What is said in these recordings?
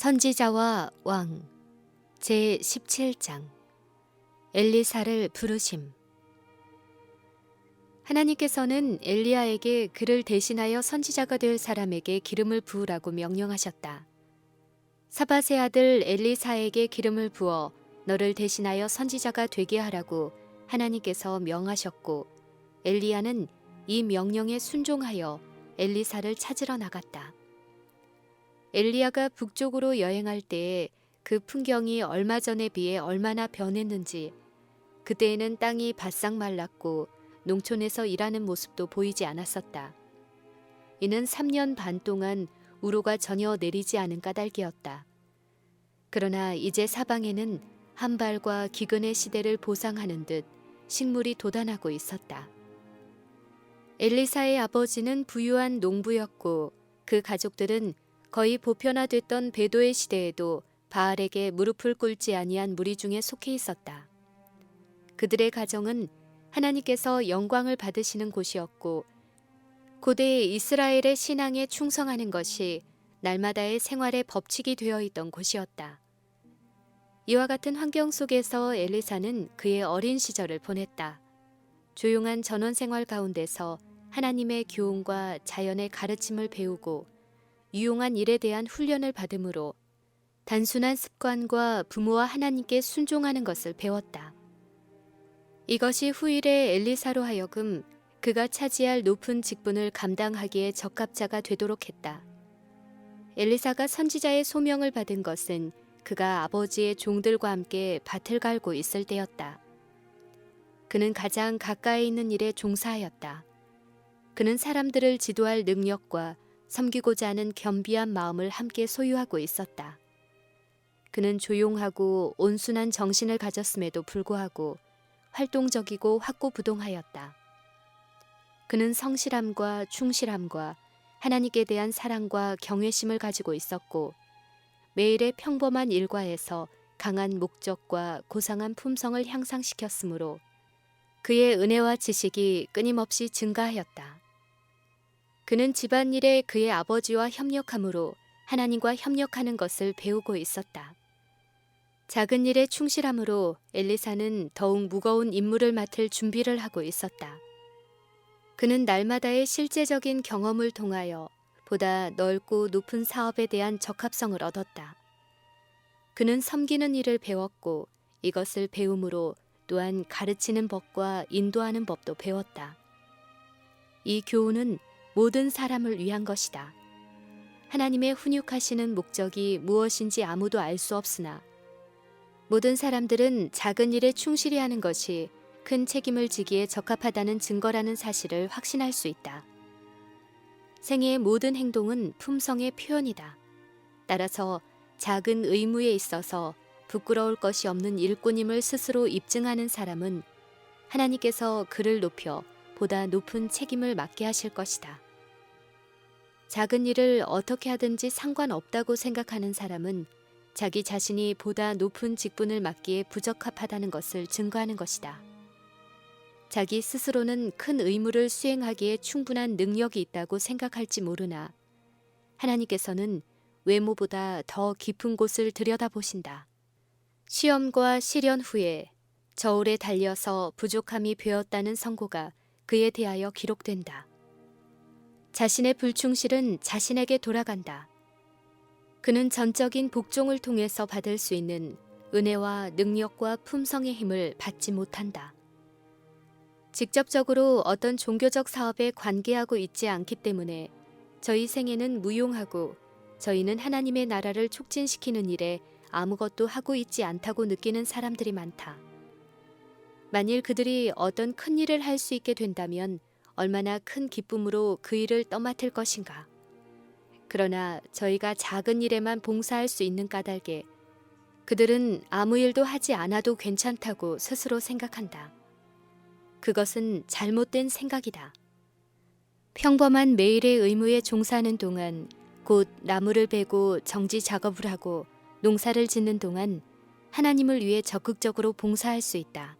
선지자와 왕 제17장 엘리사를 부르심. 하나님께서는 엘리야에게 그를 대신하여 선지자가 될 사람에게 기름을 부으라고 명령하셨다. 사밧의 아들 엘리사에게 기름을 부어 너를 대신하여 선지자가 되게 하라고 하나님께서 명하셨고, 엘리야는 이 명령에 순종하여 엘리사를 찾으러 나갔다. 엘리야가 북쪽으로 여행할 때에 그 풍경이 얼마 전에 비해 얼마나 변했는지, 그때에는 땅이 바싹 말랐고 농촌에서 일하는 모습도 보이지 않았었다. 이는 3년 반 동안 우로가 전혀 내리지 않은 까닭이었다. 그러나 이제 사방에는 한발과 기근의 시대를 보상하는 듯 식물이 돋아나고 있었다. 엘리사의 아버지는 부유한 농부였고, 그 가족들은 거의 보편화됐던 배도의 시대에도 바알에게 무릎을 꿇지 아니한 무리 중에 속해 있었다. 그들의 가정은 하나님께서 영광을 받으시는 곳이었고, 고대 이스라엘의 신앙에 충성하는 것이 날마다의 생활의 법칙이 되어 있던 곳이었다. 이와 같은 환경 속에서 엘리사는 그의 어린 시절을 보냈다. 조용한 전원 생활 가운데서 하나님의 교훈과 자연의 가르침을 배우고 유용한 일에 대한 훈련을 받음으로 단순한 습관과 부모와 하나님께 순종하는 것을 배웠다. 이것이 후일의 엘리사로 하여금 그가 차지할 높은 직분을 감당하기에 적합자가 되도록 했다. 엘리사가 선지자의 소명을 받은 것은 그가 아버지의 종들과 함께 밭을 갈고 있을 때였다. 그는 가장 가까이 있는 일에 종사하였다. 그는 사람들을 지도할 능력과 섬기고자 하는 겸비한 마음을 함께 소유하고 있었다. 그는 조용하고 온순한 정신을 가졌음에도 불구하고 활동적이고 확고부동하였다. 그는 성실함과 충실함과 하나님께 대한 사랑과 경외심을 가지고 있었고, 매일의 평범한 일과에서 강한 목적과 고상한 품성을 향상시켰으므로 그의 은혜와 지식이 끊임없이 증가하였다. 그는 집안일에 그의 아버지와 협력함으로 하나님과 협력하는 것을 배우고 있었다. 작은 일에 충실함으로 엘리사는 더욱 무거운 임무를 맡을 준비를 하고 있었다. 그는 날마다의 실제적인 경험을 통하여 보다 넓고 높은 사업에 대한 적합성을 얻었다. 그는 섬기는 일을 배웠고, 이것을 배움으로 또한 가르치는 법과 인도하는 법도 배웠다. 이 교훈은 모든 사람을 위한 것이다. 하나님의 훈육하시는 목적이 무엇인지 아무도 알 수 없으나, 모든 사람들은 작은 일에 충실히 하는 것이 큰 책임을 지기에 적합하다는 증거라는 사실을 확신할 수 있다. 생애의 모든 행동은 품성의 표현이다. 따라서 작은 의무에 있어서 부끄러울 것이 없는 일꾼임을 스스로 입증하는 사람은 하나님께서 그를 높여 보다 높은 책임을 맡게 하실 것이다. 작은 일을 어떻게 하든지 상관없다고 생각하는 사람은 자기 자신이 보다 높은 직분을 맡기에 부적합하다는 것을 증거하는 것이다. 자기 스스로는 큰 의무를 수행하기에 충분한 능력이 있다고 생각할지 모르나, 하나님께서는 외모보다 더 깊은 곳을 들여다보신다. 시험과 시련 후에 저울에 달려서 부족함이 배었다는 선고가 그에 대하여 기록된다. 자신의 불충실은 자신에게 돌아간다. 그는 전적인 복종을 통해서 받을 수 있는 은혜와 능력과 품성의 힘을 받지 못한다. 직접적으로 어떤 종교적 사업에 관계하고 있지 않기 때문에 저희 생애는 무용하고 저희는 하나님의 나라를 촉진시키는 일에 아무것도 하고 있지 않다고 느끼는 사람들이 많다. 만일 그들이 어떤 큰 일을 할 수 있게 된다면 얼마나 큰 기쁨으로 그 일을 떠맡을 것인가. 그러나 저희가 작은 일에만 봉사할 수 있는 까닭에 그들은 아무 일도 하지 않아도 괜찮다고 스스로 생각한다. 그것은 잘못된 생각이다. 평범한 매일의 의무에 종사하는 동안, 곧 나무를 베고 정지 작업을 하고 농사를 짓는 동안 하나님을 위해 적극적으로 봉사할 수 있다.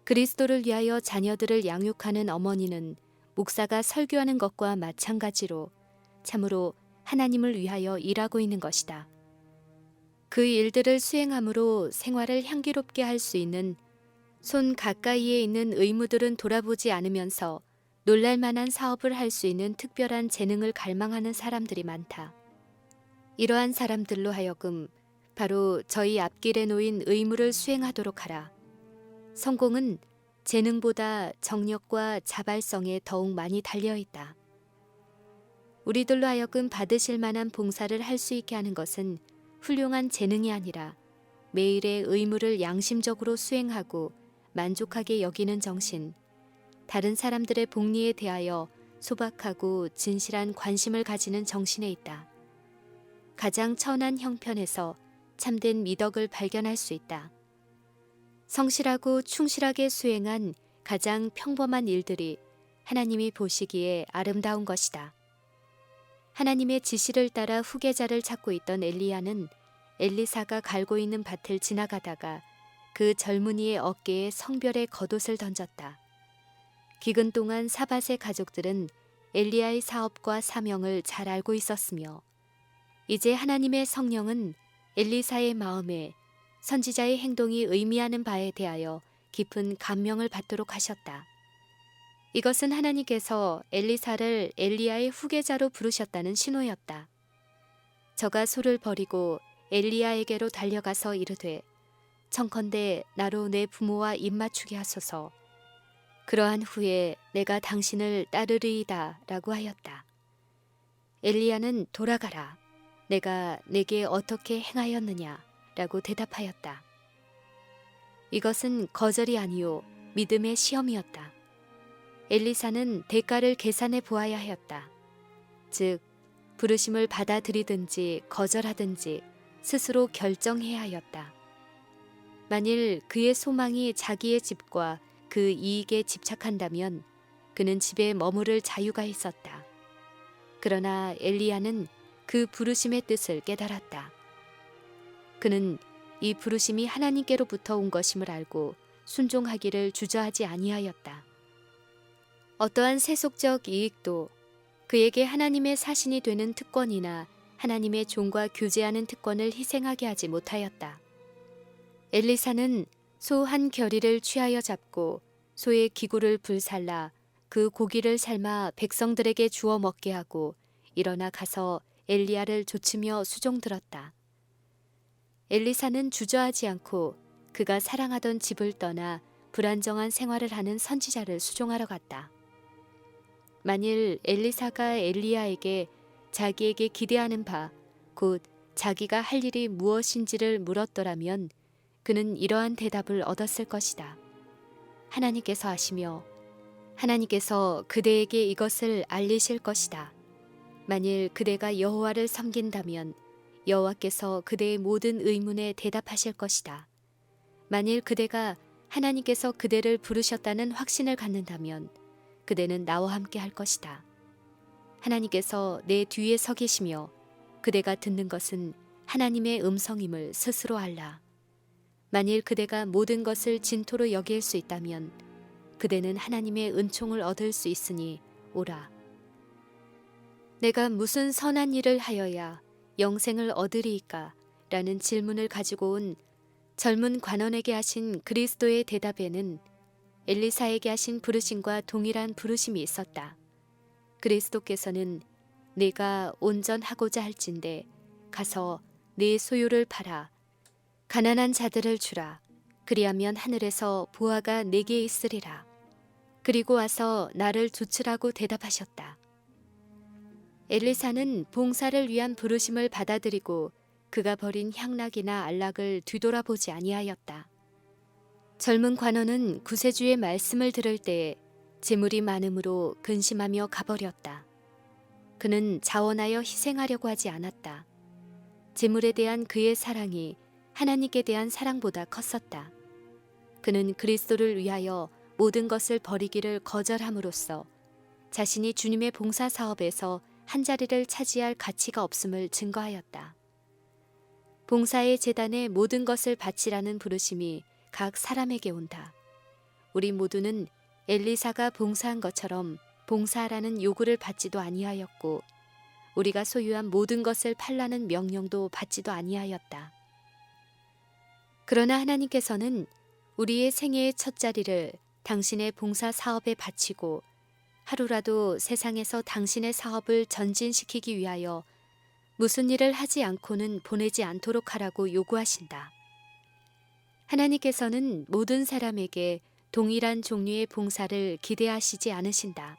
그리스도를 위하여 자녀들을 양육하는 어머니는 목사가 설교하는 것과 마찬가지로 참으로 하나님을 위하여 일하고 있는 것이다. 그 일들을 수행함으로 생활을 향기롭게 할 수 있는 손 가까이에 있는 의무들은 돌아보지 않으면서 놀랄만한 사업을 할 수 있는 특별한 재능을 갈망하는 사람들이 많다. 이러한 사람들로 하여금 바로 저희 앞길에 놓인 의무를 수행하도록 하라. 성공은 재능보다 정력과 자발성에 더욱 많이 달려있다. 우리들로 하여금 받으실 만한 봉사를 할 수 있게 하는 것은 훌륭한 재능이 아니라 매일의 의무를 양심적으로 수행하고 만족하게 여기는 정신, 다른 사람들의 복리에 대하여 소박하고 진실한 관심을 가지는 정신에 있다. 가장 천한 형편에서 참된 미덕을 발견할 수 있다. 성실하고 충실하게 수행한 가장 평범한 일들이 하나님이 보시기에 아름다운 것이다. 하나님의 지시를 따라 후계자를 찾고 있던 엘리야는 엘리사가 갈고 있는 밭을 지나가다가 그 젊은이의 어깨에 성별의 겉옷을 던졌다. 기근 동안 사밧의 가족들은 엘리야의 사업과 사명을 잘 알고 있었으며 이제 하나님의 성령은 엘리사의 마음에 선지자의 행동이 의미하는 바에 대하여 깊은 감명을 받도록 하셨다. 이것은 하나님께서 엘리사를 엘리야의 후계자로 부르셨다는 신호였다. 저가 소를 버리고 엘리야에게로 달려가서 이르되 청컨대 나로 내 부모와 입맞추게 하소서. 그러한 후에 내가 당신을 따르리이다 라고 하였다. 엘리야는 돌아가라. 내가 내게 어떻게 행하였느냐 라고 대답하였다. 이것은 거절이 아니요 믿음의 시험이었다. 엘리사는 대가를 계산해 보아야 하였다. 즉 부르심을 받아들이든지 거절하든지 스스로 결정해야 하였다. 만일 그의 소망이 자기의 집과 그 이익에 집착한다면 그는 집에 머무를 자유가 있었다. 그러나 엘리야는 그 부르심의 뜻을 깨달았다. 그는 이 부르심이 하나님께로부터 온 것임을 알고 순종하기를 주저하지 아니하였다. 어떠한 세속적 이익도 그에게 하나님의 사신이 되는 특권이나 하나님의 종과 교제하는 특권을 희생하게 하지 못하였다. 엘리사는 소 한 겨리를 취하여 잡고 소의 기구를 불살라 그 고기를 삶아 백성들에게 주어 먹게 하고 일어나 가서 엘리야를 좇으며 수종들었다. 엘리사는 주저하지 않고 그가 사랑하던 집을 떠나 불안정한 생활을 하는 선지자를 수종하러 갔다. 만일 엘리사가 엘리야에게 자기에게 기대하는 바, 곧 자기가 할 일이 무엇인지를 물었더라면 그는 이러한 대답을 얻었을 것이다. 하나님께서 아시며 하나님께서 그대에게 이것을 알리실 것이다. 만일 그대가 여호와를 섬긴다면 여호와께서 그대의 모든 의문에 대답하실 것이다. 만일 그대가 하나님께서 그대를 부르셨다는 확신을 갖는다면 그대는 나와 함께 할 것이다. 하나님께서 내 뒤에 서 계시며 그대가 듣는 것은 하나님의 음성임을 스스로 알라. 만일 그대가 모든 것을 진토로 여길 수 있다면 그대는 하나님의 은총을 얻을 수 있으니 오라. 내가 무슨 선한 일을 하여야 영생을 얻으리이까? 라는 질문을 가지고 온 젊은 관원에게 하신 그리스도의 대답에는 엘리사에게 하신 부르심과 동일한 부르심이 있었다. 그리스도께서는 네가 온전하고자 할진대 가서 네 소유를 팔아 가난한 자들을 주라. 그리하면 하늘에서 보화가 네게 있으리라. 그리고 와서 나를 좇으라고 대답하셨다. 엘리사는 봉사를 위한 부르심을 받아들이고 그가 버린 향락이나 안락을 뒤돌아보지 아니하였다. 젊은 관원은 구세주의 말씀을 들을 때에 재물이 많음으로 근심하며 가버렸다. 그는 자원하여 희생하려고 하지 않았다. 재물에 대한 그의 사랑이 하나님께 대한 사랑보다 컸었다. 그는 그리스도를 위하여 모든 것을 버리기를 거절함으로써 자신이 주님의 봉사 사업에서 한자리를 차지할 가치가 없음을 증거하였다. 봉사의 재단에 모든 것을 바치라는 부르심이 각 사람에게 온다. 우리 모두는 엘리사가 봉사한 것처럼 봉사하라는 요구를 받지도 아니하였고 우리가 소유한 모든 것을 팔라는 명령도 받지도 아니하였다. 그러나 하나님께서는 우리의 생애의 첫자리를 당신의 봉사 사업에 바치고 하루라도 세상에서 당신의 사업을 전진시키기 위하여 무슨 일을 하지 않고는 보내지 않도록 하라고 요구하신다. 하나님께서는 모든 사람에게 동일한 종류의 봉사를 기대하시지 않으신다.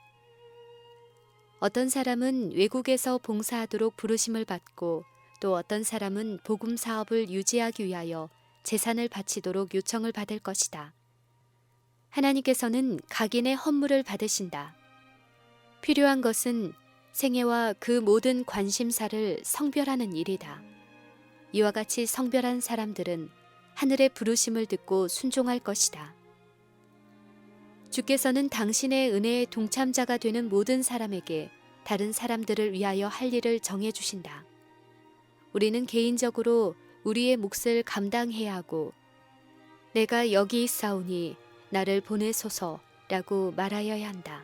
어떤 사람은 외국에서 봉사하도록 부르심을 받고 또 어떤 사람은 복음 사업을 유지하기 위하여 재산을 바치도록 요청을 받을 것이다. 하나님께서는 각인의 헌물을 받으신다. 필요한 것은 생애와 그 모든 관심사를 성별하는 일이다. 이와 같이 성별한 사람들은 하늘의 부르심을 듣고 순종할 것이다. 주께서는 당신의 은혜의 동참자가 되는 모든 사람에게 다른 사람들을 위하여 할 일을 정해주신다. 우리는 개인적으로 우리의 몫을 감당해야 하고 내가 여기 있사오니 나를 보내소서라고 말하여야 한다.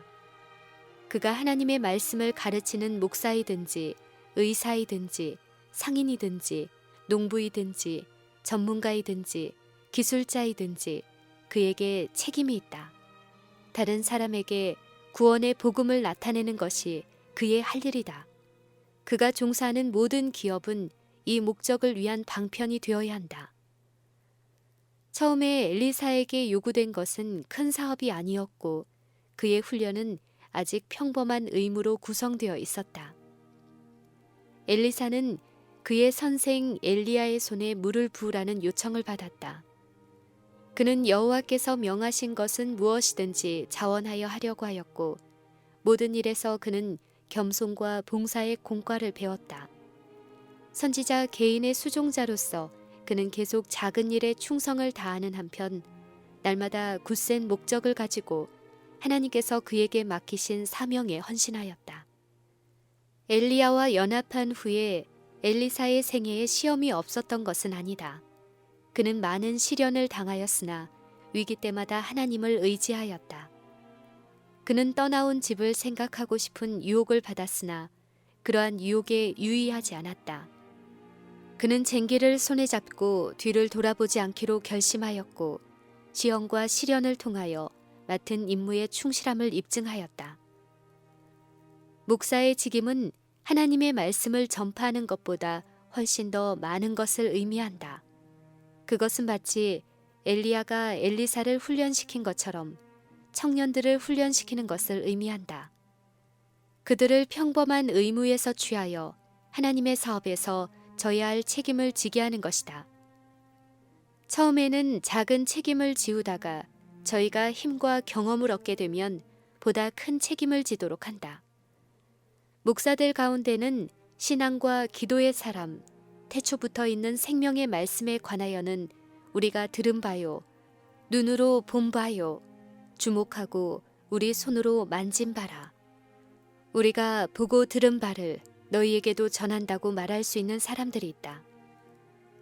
그가 하나님의 말씀을 가르치는 목사이든지 의사이든지 상인이든지 농부이든지 전문가이든지 기술자이든지 그에게 책임이 있다. 다른 사람에게 구원의 복음을 나타내는 것이 그의 할 일이다. 그가 종사하는 모든 기업은 이 목적을 위한 방편이 되어야 한다. 처음에 엘리사에게 요구된 것은 큰 사업이 아니었고 그의 훈련은 아직 평범한 의무로 구성되어 있었다. 엘리사는 그의 선생 엘리야의 손에 물을 부으라는 요청을 받았다. 그는 여호와께서 명하신 것은 무엇이든지 자원하여 하려고 하였고 모든 일에서 그는 겸손과 봉사의 공과를 배웠다. 선지자 개인의 수종자로서 그는 계속 작은 일에 충성을 다하는 한편 날마다 굳센 목적을 가지고 하나님께서 그에게 맡기신 사명에 헌신하였다. 엘리야와 연합한 후에 엘리사의 생애에 시험이 없었던 것은 아니다. 그는 많은 시련을 당하였으나 위기 때마다 하나님을 의지하였다. 그는 떠나온 집을 생각하고 싶은 유혹을 받았으나 그러한 유혹에 유의하지 않았다. 그는 쟁기를 손에 잡고 뒤를 돌아보지 않기로 결심하였고 시험과 시련을 통하여 맡은 임무에 충실함을 입증하였다. 목사의 직임은 하나님의 말씀을 전파하는 것보다 훨씬 더 많은 것을 의미한다. 그것은 마치 엘리야가 엘리사를 훈련시킨 것처럼 청년들을 훈련시키는 것을 의미한다. 그들을 평범한 의무에서 취하여 하나님의 사업에서 져야 할 책임을 지게 하는 것이다. 처음에는 작은 책임을 지우다가 저희가 힘과 경험을 얻게 되면 보다 큰 책임을 지도록 한다. 목사들 가운데는 신앙과 기도의 사람, 태초부터 있는 생명의 말씀에 관하여는 우리가 들은 바요, 눈으로 본 바요, 주목하고 우리 손으로 만진 바라. 우리가 보고 들은 바를 너희에게도 전한다고 말할 수 있는 사람들이 있다.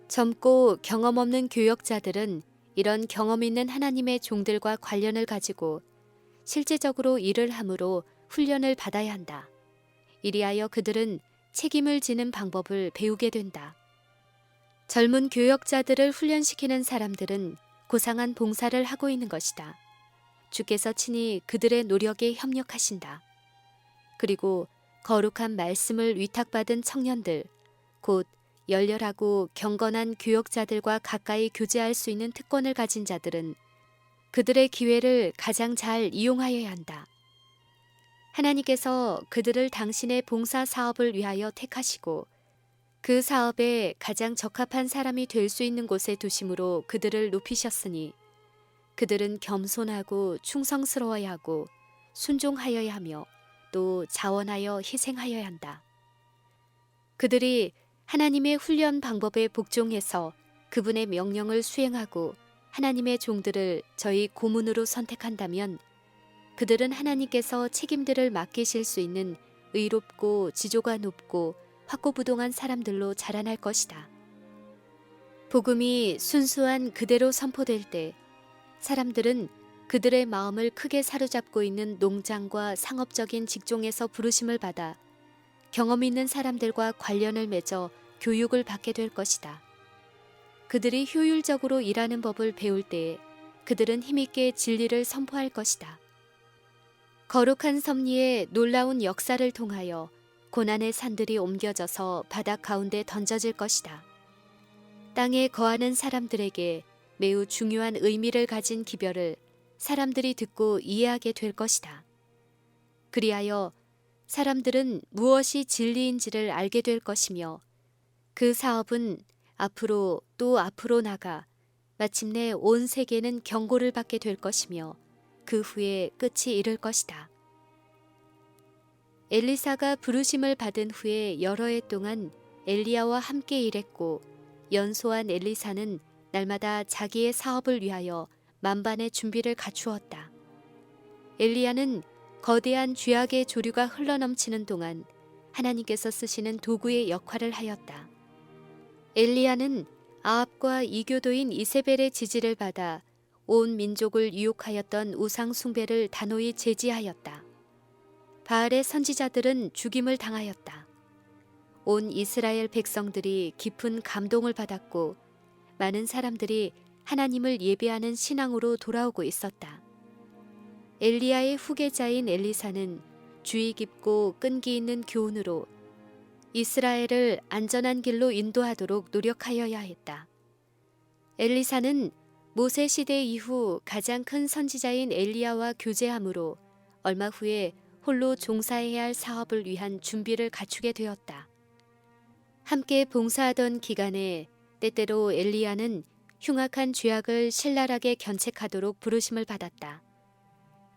젊고 경험 없는 교역자들은 이런 경험 있는 하나님의 종들과 관련을 가지고 실제적으로 일을 함으로 훈련을 받아야 한다. 이리하여 그들은 책임을 지는 방법을 배우게 된다. 젊은 교역자들을 훈련시키는 사람들은 고상한 봉사를 하고 있는 것이다. 주께서 친히 그들의 노력에 협력하신다. 그리고 거룩한 말씀을 위탁받은 청년들, 곧 열렬하고 경건한 교역자들과 가까이 교제할 수 있는 특권을 가진 자들은 그들의 기회를 가장 잘 이용하여야 한다. 하나님께서 그들을 당신의 봉사 사업을 위하여 택하시고 그 사업에 가장 적합한 사람이 될 수 있는 곳에 두심으로 그들을 높이셨으니 그들은 겸손하고 충성스러워야 하고 순종하여야 하며 또 자원하여 희생하여야 한다. 그들이 하나님의 훈련 방법에 복종해서 그분의 명령을 수행하고 하나님의 종들을 저희 고문으로 선택한다면 그들은 하나님께서 책임들을 맡기실 수 있는 의롭고 지조가 높고 확고부동한 사람들로 자라날 것이다. 복음이 순수한 그대로 선포될 때 사람들은 그들의 마음을 크게 사로잡고 있는 농장과 상업적인 직종에서 부르심을 받아 경험 있는 사람들과 관련을 맺어 교육을 받게 될 것이다. 그들이 효율적으로 일하는 법을 배울 때에 그들은 힘있게 진리를 선포할 것이다. 거룩한 섭리의 놀라운 역사를 통하여 고난의 산들이 옮겨져서 바닥 가운데 던져질 것이다. 땅에 거하는 사람들에게 매우 중요한 의미를 가진 기별을 사람들이 듣고 이해하게 될 것이다. 그리하여 사람들은 무엇이 진리인지를 알게 될 것이며 그 사업은 앞으로 또 앞으로 나가 마침내 온 세계는 경고를 받게 될 것이며 그 후에 끝이 이를 것이다. 엘리사가 부르심을 받은 후에 여러 해 동안 엘리야와 함께 일했고 연소한 엘리사는 날마다 자기의 사업을 위하여 만반의 준비를 갖추었다. 엘리야는 거대한 죄악의 조류가 흘러넘치는 동안 하나님께서 쓰시는 도구의 역할을 하였다. 엘리야는 아합과 이교도인 이세벨의 지지를 받아 온 민족을 유혹하였던 우상 숭배를 단호히 제지하였다. 바알의 선지자들은 죽임을 당하였다. 온 이스라엘 백성들이 깊은 감동을 받았고 많은 사람들이 하나님을 예배하는 신앙으로 돌아오고 있었다. 엘리야의 후계자인 엘리사는 주의 깊고 끈기 있는 교훈으로 이스라엘을 안전한 길로 인도하도록 노력하여야 했다. 엘리사는 모세 시대 이후 가장 큰 선지자인 엘리야와 교제함으로 얼마 후에 홀로 종사해야 할 사업을 위한 준비를 갖추게 되었다. 함께 봉사하던 기간에 때때로 엘리야는 흉악한 죄악을 신랄하게 견책하도록 부르심을 받았다.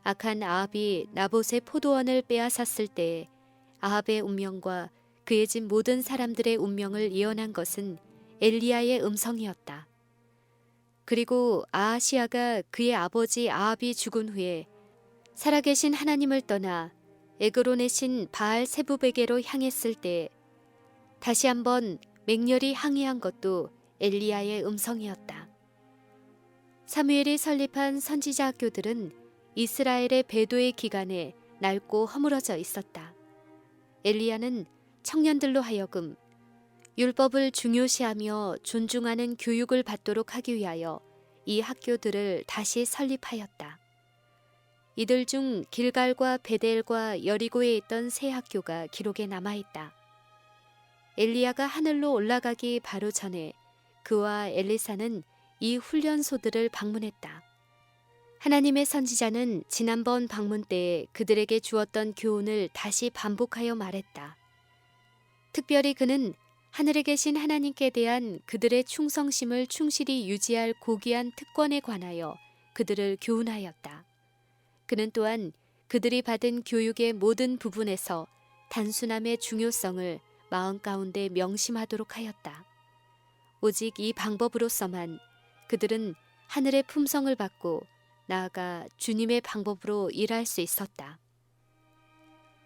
악한 아합이 나봇의 포도원을 빼앗았을 때 아합의 운명과 그의 집 모든 사람들의 운명을 예언한 것은 엘리야의 음성이었다. 그리고 아하시아가 그의 아버지 아합이 죽은 후에 살아계신 하나님을 떠나 에그론의 신 바알 세부백에로 향했을 때 다시 한번 맹렬히 항의한 것도 엘리야의 음성이었다. 사무엘이 설립한 선지자 학교들은 이스라엘의 배도의 기간에 낡고 허물어져 있었다. 엘리야는 청년들로 하여금 율법을 중요시하며 존중하는 교육을 받도록 하기 위하여 이 학교들을 다시 설립하였다. 이들 중 길갈과 베델과 여리고에 있던 세 학교가 기록에 남아있다. 엘리야가 하늘로 올라가기 바로 전에 그와 엘리사는 이 훈련소들을 방문했다. 하나님의 선지자는 지난번 방문 때에 그들에게 주었던 교훈을 다시 반복하여 말했다. 특별히 그는 하늘에 계신 하나님께 대한 그들의 충성심을 충실히 유지할 고귀한 특권에 관하여 그들을 교훈하였다. 그는 또한 그들이 받은 교육의 모든 부분에서 단순함의 중요성을 마음 가운데 명심하도록 하였다. 오직 이 방법으로서만 그들은 하늘의 품성을 받고 나아가 주님의 방법으로 일할 수 있었다.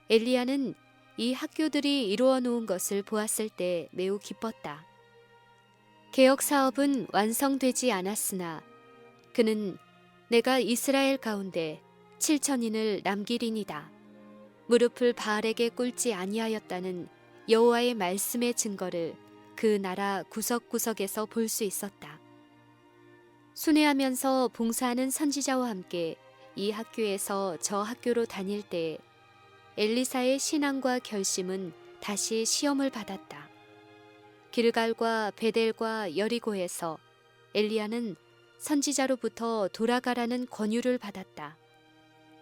엘리야는 이 학교들이 이루어 놓은 것을 보았을 때 매우 기뻤다. 개혁 사업은 완성되지 않았으나 그는 내가 이스라엘 가운데 7,000인을 남기리니다. 무릎을 바알에게 꿇지 아니하였다는 여호와의 말씀의 증거를 그 나라 구석구석에서 볼 수 있었다. 순회하면서 봉사하는 선지자와 함께 이 학교에서 저 학교로 다닐 때 엘리사의 신앙과 결심은 다시 시험을 받았다. 길갈과 베델과 여리고에서 엘리야는 선지자로부터 돌아가라는 권유를 받았다.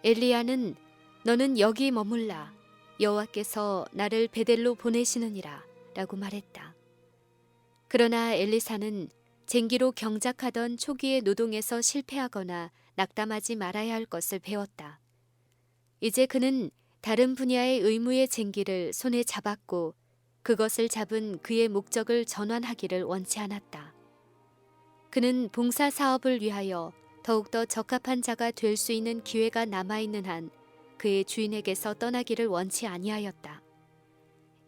엘리야는 너는 여기 머물라. 여호와께서 나를 베델로 보내시느니라 라고 말했다. 그러나 엘리사는 쟁기로 경작하던 초기의 노동에서 실패하거나 낙담하지 말아야 할 것을 배웠다. 이제 그는 다른 분야의 의무의 쟁기를 손에 잡았고 그것을 잡은 그의 목적을 전환하기를 원치 않았다. 그는 봉사 사업을 위하여 더욱더 적합한 자가 될 수 있는 기회가 남아있는 한 그의 주인에게서 떠나기를 원치 아니하였다.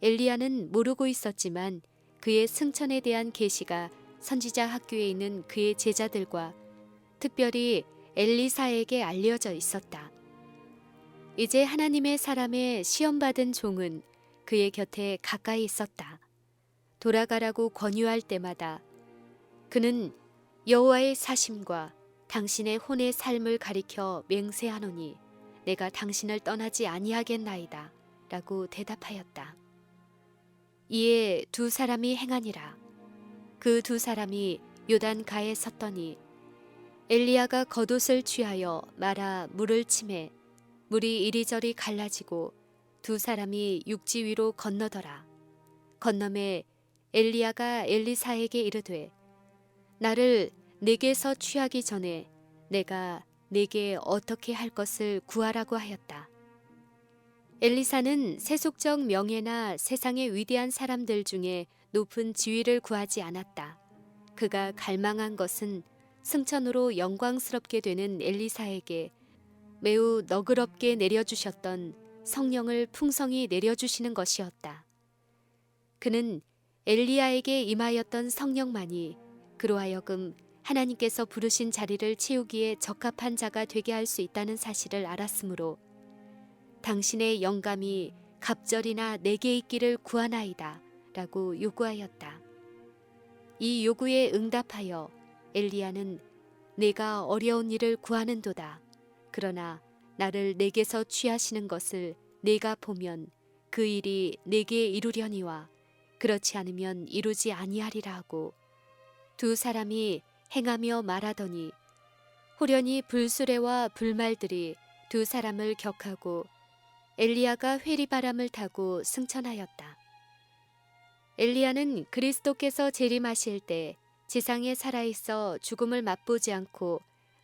엘리야는 모르고 있었지만 그의 승천에 대한 계시가 선지자 학교에 있는 그의 제자들과 특별히 엘리사에게 알려져 있었다. 이제 하나님의 사람의 시험받은 종은 그의 곁에 가까이 있었다. 돌아가라고 권유할 때마다 그는 여호와의 사심과 당신의 혼의 삶을 가리켜 맹세하노니 내가 당신을 떠나지 아니하겠나이다 라고 대답하였다. 이에 두 사람이 행하니라. 그 두 사람이 요단가에 섰더니 엘리야가 겉옷을 취하여 말아 물을 치매 물이 이리저리 갈라지고 두 사람이 육지 위로 건너더라. 건너매 엘리야가 엘리사에게 이르되 나를 내게서 취하기 전에 내가 내게 어떻게 할 것을 구하라고 하였다. 엘리사는 세속적 명예나 세상의 위대한 사람들 중에 높은 지위를 구하지 않았다. 그가 갈망한 것은 승천으로 영광스럽게 되는 엘리사에게 매우 너그럽게 내려주셨던 성령을 풍성히 내려주시는 것이었다. 그는 엘리야에게 임하였던 성령만이 그로 하여금 하나님께서 부르신 자리를 채우기에 적합한 자가 되게 할 수 있다는 사실을 알았으므로 당신의 영감이 갑절이나 내게 있기를 구하나이다 라고 요구하였다. 이 요구에 응답하여 엘리야는 내가 어려운 일을 구하는도다. 그러나 나를 내게서 취하시는 것을 내가 보면 그 일이 내게 이루려니와 그렇지 않으면 이루지 아니하리라 하고 두 사람이 행하며 말하더니 호련히 불수레와 불말들이 두 사람을 격하고 엘리야가 회리바람을 타고 승천하였다. 엘리야는 그리스도께서 재림하실 때 지상에 살아있어 죽음을 맛보지 않고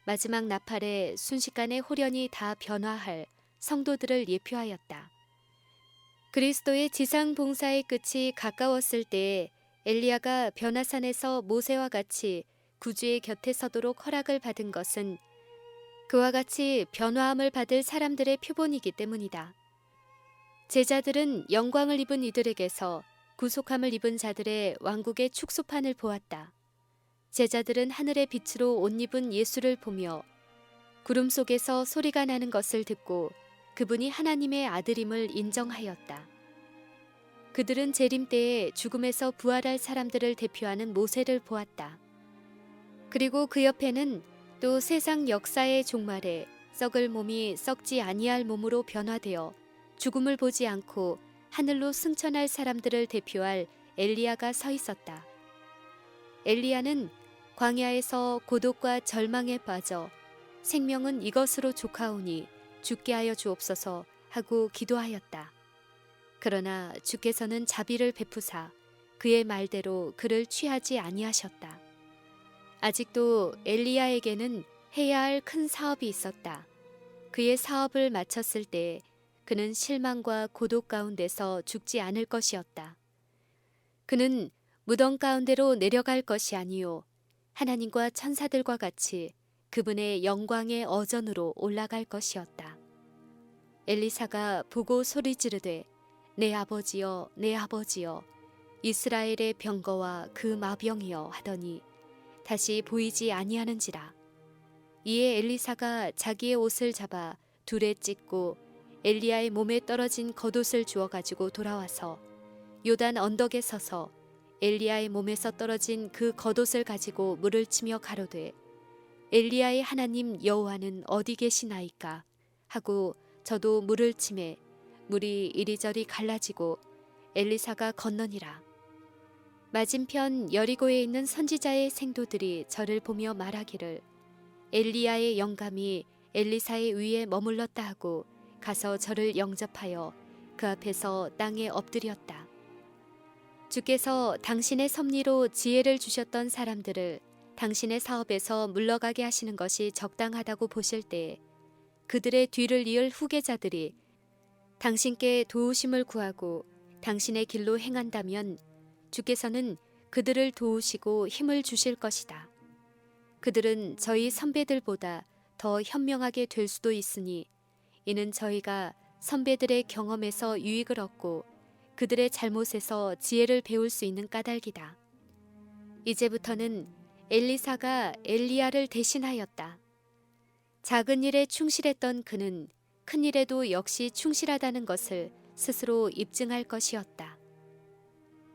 마지막 나팔에 순식간에 호련히 다 변화할 성도들을 예표하였다. 그리스도의 지상 봉사의 끝이 가까웠을 때에 엘리야가 변화산에서 모세와 같이 구주의 곁에 서도록 허락을 받은 것은 그와 같이 변화함을 받을 사람들의 표본이기 때문이다. 제자들은 영광을 입은 이들에게서 구속함을 입은 자들의 왕국의 축소판을 보았다. 제자들은 하늘의 빛으로 옷 입은 예수를 보며 구름 속에서 소리가 나는 것을 듣고 그분이 하나님의 아들임을 인정하였다. 그들은 재림 때에 죽음에서 부활할 사람들을 대표하는 모세를 보았다. 그리고 그 옆에는 또 세상 역사의 종말에 썩을 몸이 썩지 아니할 몸으로 변화되어 죽음을 보지 않고 하늘로 승천할 사람들을 대표할 엘리야가 서 있었다. 엘리야는 광야에서 고독과 절망에 빠져 생명은 이것으로 족하오니 죽게 하여 주옵소서 하고 기도하였다. 그러나 주께서는 자비를 베푸사 그의 말대로 그를 취하지 아니하셨다. 아직도 엘리야에게는 해야 할 큰 사업이 있었다. 그의 사업을 마쳤을 때 그는 실망과 고독 가운데서 죽지 않을 것이었다. 그는 무덤 가운데로 내려갈 것이 아니요 하나님과 천사들과 같이 그분의 영광의 어전으로 올라갈 것이었다. 엘리사가 보고 소리 지르되 내 아버지여 내 아버지여 이스라엘의 병거와 그 마병이여 하더니 다시 보이지 아니하는지라. 이에 엘리사가 자기의 옷을 잡아 둘에 찢고 엘리야의 몸에 떨어진 겉옷을 주워 가지고 돌아와서 요단 언덕에 서서 엘리야의 몸에서 떨어진 그 겉옷을 가지고 물을 치며 가로되 엘리야의 하나님 여호와는 어디 계시나이까 하고 저도 물을 치매 물이 이리저리 갈라지고 엘리사가 건너니라. 맞은편 여리고에 있는 선지자의 생도들이 저를 보며 말하기를 엘리야의 영감이 엘리사의 위에 머물렀다 하고 가서 저를 영접하여 그 앞에서 땅에 엎드렸다. 주께서 당신의 섭리로 지혜를 주셨던 사람들을 당신의 사업에서 물러가게 하시는 것이 적당하다고 보실 때에 그들의 뒤를 이을 후계자들이 당신께 도우심을 구하고 당신의 길로 행한다면 주께서는 그들을 도우시고 힘을 주실 것이다. 그들은 저희 선배들보다 더 현명하게 될 수도 있으니 이는 저희가 선배들의 경험에서 유익을 얻고 그들의 잘못에서 지혜를 배울 수 있는 까닭이다. 이제부터는 엘리사가 엘리야를 대신하였다. 작은 일에 충실했던 그는 큰 일에도 역시 충실하다는 것을 스스로 입증할 것이었다.